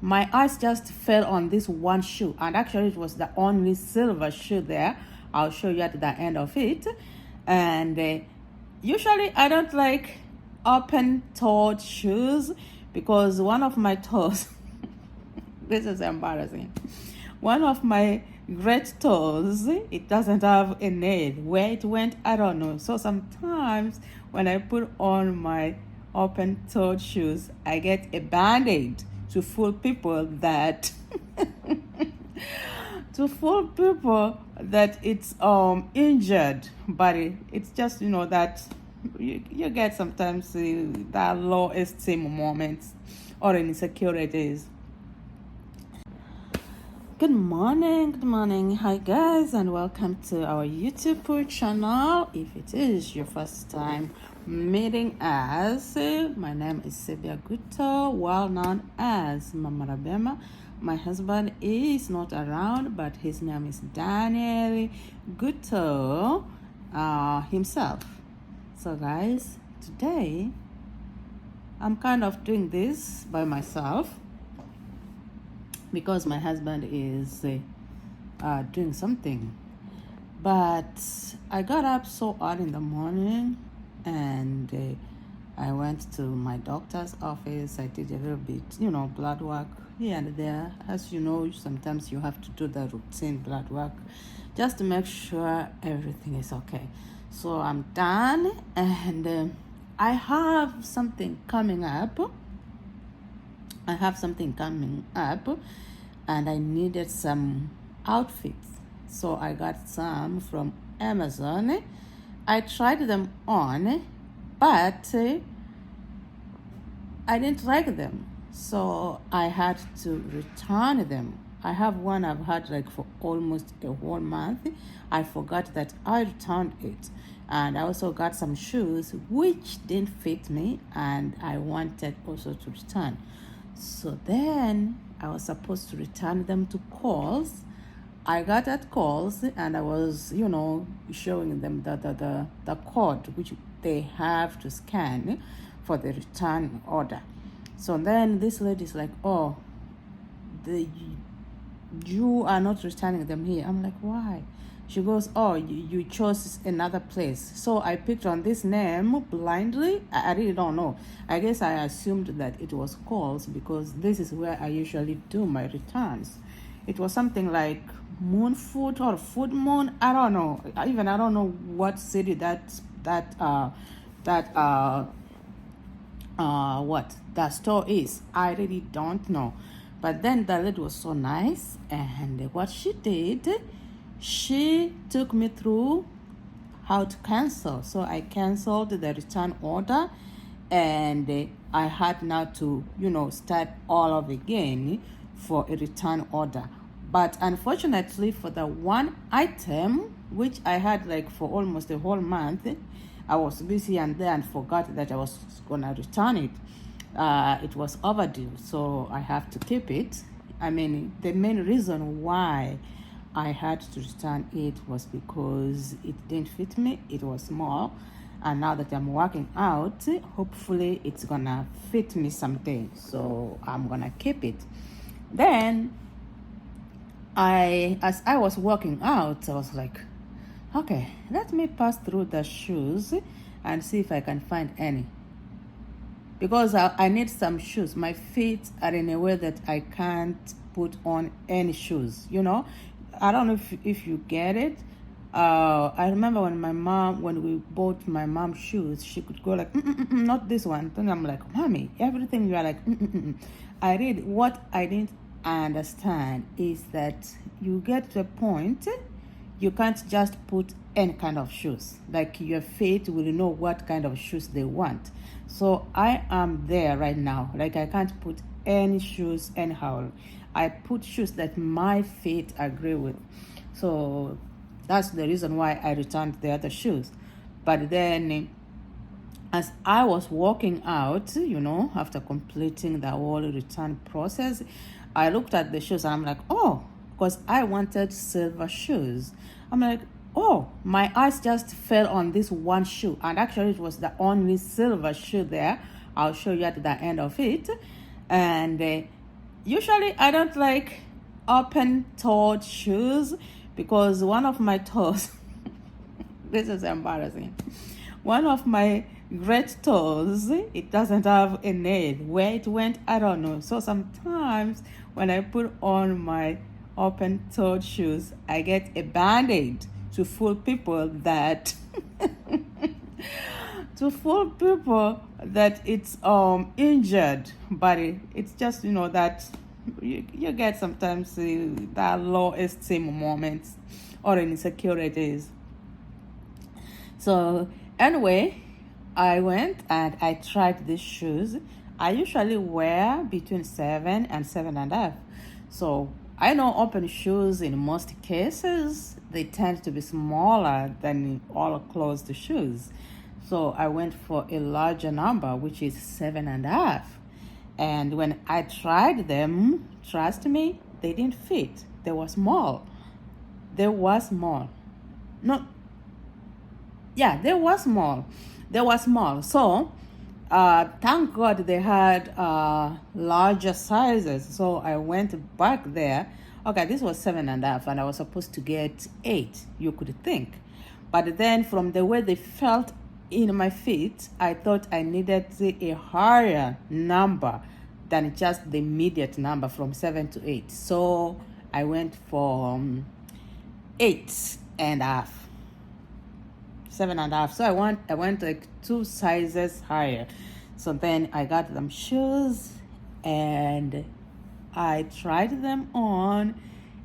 my eyes just fell on this one shoe, and actually it was the only silver shoe there. I'll show you at the end of it. And usually I don't like open-toed shoes because one of my toes this is embarrassing. One of my great toes, it doesn't have a nail. Where it went, I don't know. So sometimes when I put on my open-toed shoes, I get a band-aid to fool people that it's injured, but it's just that you get sometimes that low esteem moments or insecurities. Good morning, hi guys, and welcome to our YouTube channel. If it is your first time meeting us, my name is Sebia Guto, well known as Mama Rabema. My husband is not around, but his name is Daniel Guto himself. So guys, today I'm kind of doing this by myself because my husband is doing something. But I got up so early in the morning and I went to my doctor's office. I did a little bit, blood work here and there. As you know, sometimes you have to do the routine blood work just to make sure everything is okay. So I'm done, and I have something coming up. And I needed some outfits, so I got some from Amazon. I tried them on, but I didn't like them, so I had to return them. I have one I've had like for almost a whole month. I forgot that I returned it. And I also got some shoes which didn't fit me, and I wanted also to return. So then I was supposed to return them to Kohl's. I got at Kohl's and I was, showing them the code which they have to scan for the return order. So then this lady's like, oh, you are not returning them here. I'm like, why? She goes, oh, you chose another place. So I picked on this name blindly. I really don't know. I guess I assumed that it was Kohl's because this is where I usually do my returns. It was something like Moon Food or Food Moon. I don't know. I don't know what city that store is. I really don't know. But then the lady was so nice, and what she did, she took me through how to cancel. So I canceled the return order, and I had now to, start all over again for a return order. But unfortunately, for the one item, which I had like for almost a whole month, I was busy and there and forgot that I was going to return it. It was overdue, so I have to keep it. I mean, the main reason why I had to return it was because it didn't fit me. It was small, and now that I'm working out, hopefully it's gonna fit me someday, so I'm gonna keep it. Then as I was working out, I was like, okay, let me pass through the shoes and see if I can find any, because I need some shoes. My feet are in a way that I can't put on any shoes, I don't know if you get it. I remember when we bought my mom shoes, she could go like, not this one. Then I'm like, mommy, everything you are like, what I didn't understand is that you get to a point, you can't just put any kind of shoes. Like your feet will know what kind of shoes they want. So I am there right now. Like I can't put any shoes anyhow. I put shoes that my feet agree with. So that's the reason why I returned the other shoes. But then as I was walking out, after completing the whole return process, I looked at the shoes and I'm like, oh, because I wanted silver shoes. I'm like, oh, my eyes just fell on this one shoe. And actually it was the only silver shoe there. I'll show you at the end of it. And Usually I don't like open-toed shoes because one of my toes, this is embarrassing. One of my great toes, it doesn't have a nail. Where it went, I don't know. So sometimes when I put on my open-toed shoes, I get a band-aid to fool people that to fool people that it's injured, but it's just, you know, that you get sometimes that low esteem moments or insecurities. So anyway, I went and I tried these shoes. I usually wear between 7 and 7.5. So I know open shoes in most cases, they tend to be smaller than all closed shoes. So I went for a larger number, which is 7.5. And when I tried them, trust me, they didn't fit. They were small. They were small. No, yeah, they were small. They were small. So thank God they had larger sizes. So I went back there. Okay, this was 7.5, and I was supposed to get 8, you could think. But then from the way they felt in my feet, I thought I needed a higher number than just the immediate number from 7 to 8. So I went for 8.5. 7.5. So I went like 2 sizes higher. So then I got them shoes and I tried them on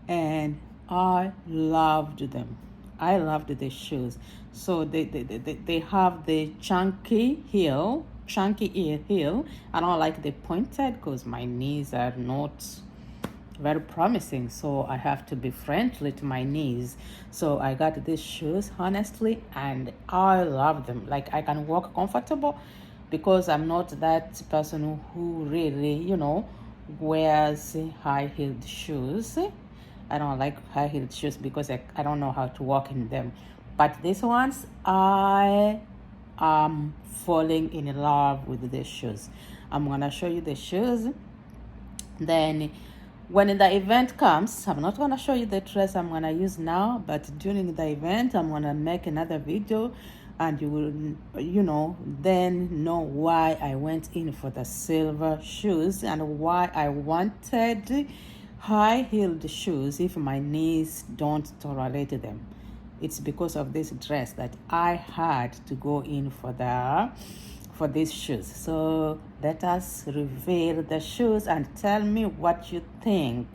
and I loved them. I loved the shoes. So they have the chunky heel. I don't like the pointed because my knees are not very promising, so I have to be friendly to my knees. So I got these shoes honestly, and I love them. Like, I can walk comfortable because I'm not that person who really, you know, wears high-heeled shoes. I don't like high-heeled shoes because I don't know how to walk in them. But these ones, I am falling in love with these shoes. I'm gonna show you the shoes. Then when the event comes, I'm not gonna show you the dress I'm gonna use now, but during the event, I'm gonna make another video and you will, you know, then know why I went in for the silver shoes and why I wanted high-heeled shoes if my knees don't tolerate them. It's because of this dress that I had to go in for these shoes. So let us reveal the shoes and tell me what you think.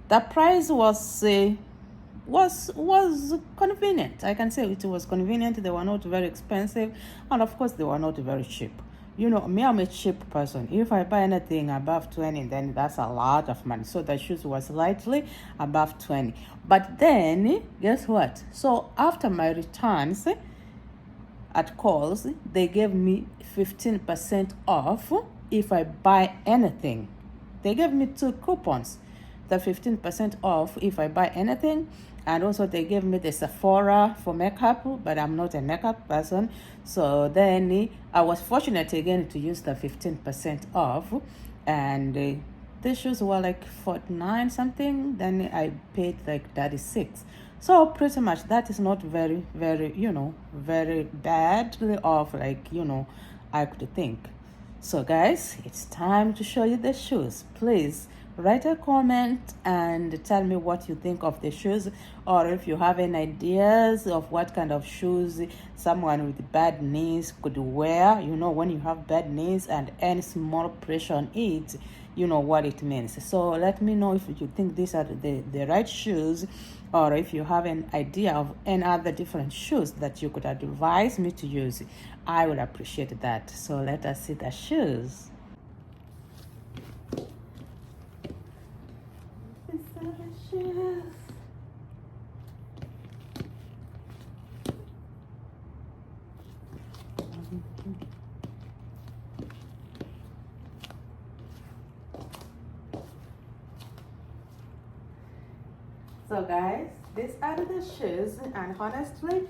The price was convenient. I can say it was convenient. They were not very expensive, and of course they were not very cheap. You know, me, I'm a cheap person. If I buy anything above 20, then that's a lot of money. So the shoes was slightly above 20. But then, guess what? So after my returns at Kohl's, they gave me 15% off if I buy anything. They gave me 2 coupons. The 15% off if I buy anything, and also they gave me the Sephora for makeup, but I'm not a makeup person. So then I was fortunate again to use the 15% off, and the shoes were like 49 something. Then I paid like 36. So pretty much that is not very, very, you know, very badly off, like, you know, I could think. So guys, it's time to show you the shoes. Please write a comment and tell me what you think of the shoes, or if you have any ideas of what kind of shoes someone with bad knees could wear. You know, when you have bad knees and any small pressure on it, you know what it means. So let me know if you think these are the right shoes, or if you have an idea of any other different shoes that you could advise me to use. I would appreciate that. So let us see the shoes. So guys, these are the shoes, and honestly,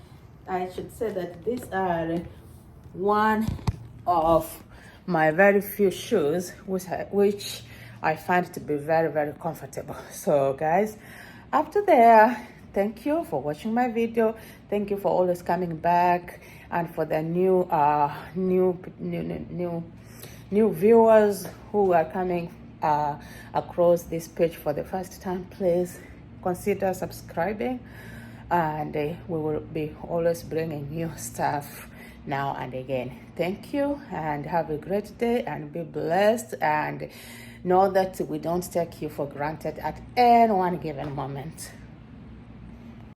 I should say that these are one of my very few shoes which I find it to be very, very comfortable. So guys, up to there, thank you for watching my video. Thank you for always coming back, and for the new viewers who are coming across this page for the first time. Please consider subscribing, and we will be always bringing new stuff now and again. Thank you, and have a great day, and be blessed, and know that we don't take you for granted at any one given moment.